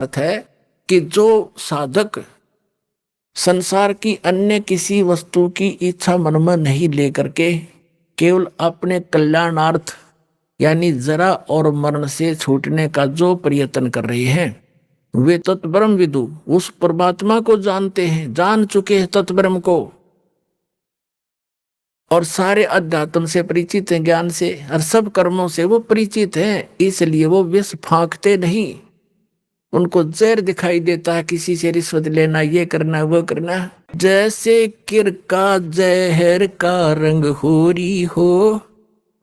अर्थ है कि जो साधक संसार की अन्य किसी वस्तु की इच्छा मन में नहीं लेकर के केवल अपने कल्याणार्थ यानी जरा और मरण से छूटने का जो प्रयत्न कर रहे हैं वे तत्ब्रह्म विदु उस परमात्मा को जानते हैं, जान चुके हैं तत्ब्रह्म को, और सारे अध्यात्म से परिचित हैं, ज्ञान से और सब कर्मों से वो परिचित हैं। इसलिए वो विष फांकते नहीं। उनको जहर दिखाई देता है, किसी से रिश्वत लेना, ये करना वो करना। जैसे किर का जहर का रंग होरी हो,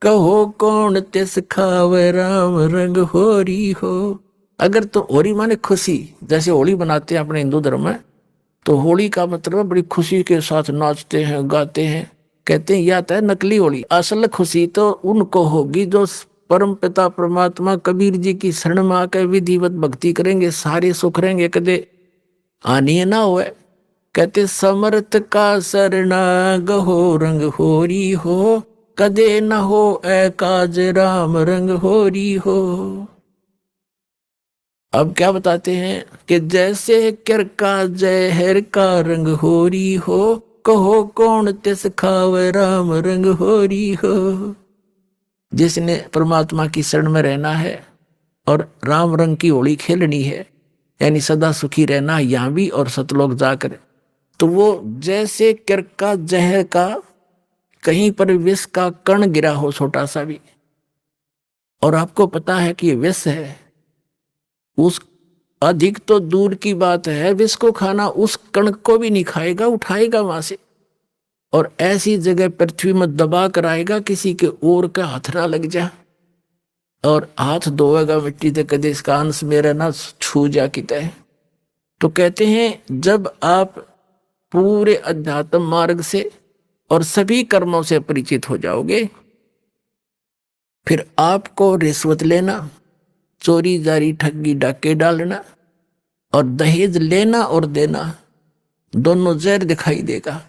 कहो कौन तिस खावे राम रंग होरी हो। अगर तो होरी माने खुशी, जैसे होली बनाते हैं अपने हिंदू धर्म में, तो होली का मतलब बड़ी खुशी के साथ नाचते हैं गाते हैं। कहते हैं यह है नकली होली, असल खुशी तो उनको होगी जो परम पिता परमात्मा कबीर जी की शरण में आकर विधिवत भक्ति करेंगे, सारे सुख रहेंगे, कदे हानि ना हो। कहते समर्थ का शरणा गहो रंग होरी हो, कदे न हो ए काज राम रंग होरी हो। अब क्या बताते हैं कि जैसे किर का जहर का रंग होरी हो, कहो कौन तिस खावे राम रंग होरी हो। जिसने परमात्मा की शरण में रहना है और राम रंग की होली खेलनी है, यानी सदा सुखी रहना है यहां भी और सतलोक जाकर, तो वो जैसे किर का जहर का कहीं पर विष का कण गिरा हो छोटा सा भी, और आपको पता है कि ये विष है, उस अधिक तो दूर की बात है विष को खाना, उस कण को भी नहीं खाएगा, उठाएगा वहां से और ऐसी जगह पृथ्वी में दबा कर आएगा किसी के ओर का हाथ ना लग जा, और हाथ धोएगा मिट्टी से, कदे इसका अंश मेरा ना छू जा किता है। तो कहते हैं जब आप पूरे अध्यात्म मार्ग से और सभी कर्मों से परिचित हो जाओगे, फिर आपको रिश्वत लेना, चोरी जारी ठगी डाके डालना और दहेज लेना और देना दोनों जहर दिखाई देगा।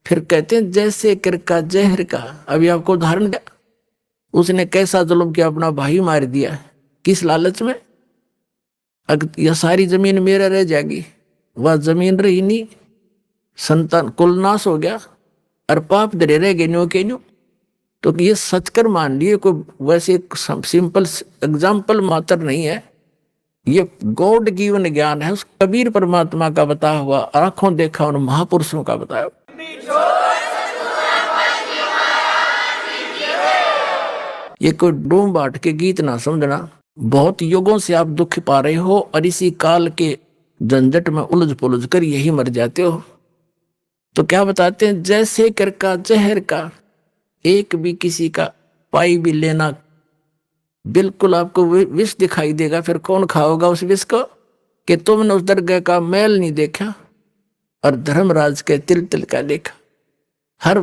फिर कहते हैं जैसे किर का जहर का। अभी आपको उदाहरण दिया, उसने कैसा जुल्म किया, अपना भाई मार दिया, किस लालच में, अगर यह सारी जमीन मेरा रह जाएगी, वह जमीन रही नहीं, संतान कुल नाश हो गया और पाप धरे रह गए न्यो के न्यो। तो ये सच कर मान लिए, कोई वैसे सिंपल एग्जाम्पल मात्र नहीं है, ये गॉड गिवन ज्ञान है, उस कबीर परमात्मा का बताया हुआ, आंखों देखा उन महापुरुषों का बताया। ये कोई डूम बाट के गीत ना समझना। बहुत युगों से आप दुख पा रहे हो और इसी काल के झंझट में उलझ पुलझ कर यही मर जाते हो। तो क्या बताते हैं, जैसे कर का जहर का एक भी किसी का पाई भी लेना, बिल्कुल आपको विष दिखाई देगा। फिर कौन खाओगा उस विष को, कि तुमने उस दरगाह का मैल नहीं देखा और धर्मराज के तिल तिल का देखा। हर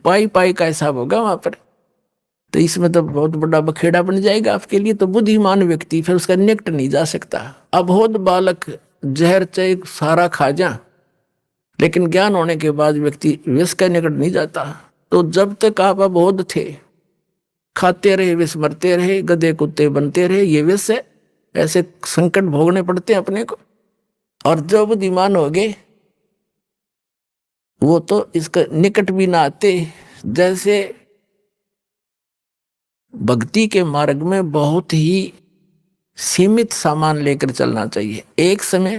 पाई पाई का हिसाब होगा वहां पर। तो इसमें तो बहुत बड़ा बखेड़ा बन जाएगा आपके लिए। तो बुद्धिमान व्यक्ति फिर उसका निकट नहीं जा सकता। अबोध बालक जहर चाहे सारा खा जा, लेकिन ज्ञान होने के बाद व्यक्ति विष का निकट नहीं जाता। तो जब तक आप अबोध थे, खाते रहे विष, मरते रहे, गधे कुत्ते बनते रहे, ये विष है। ऐसे संकट भोगने पड़ते हैं अपने को। और जो बुद्धिमान हो गए वो तो इसका निकट भी ना आते। जैसे भक्ति के मार्ग में बहुत ही सीमित सामान लेकर चलना चाहिए। एक समय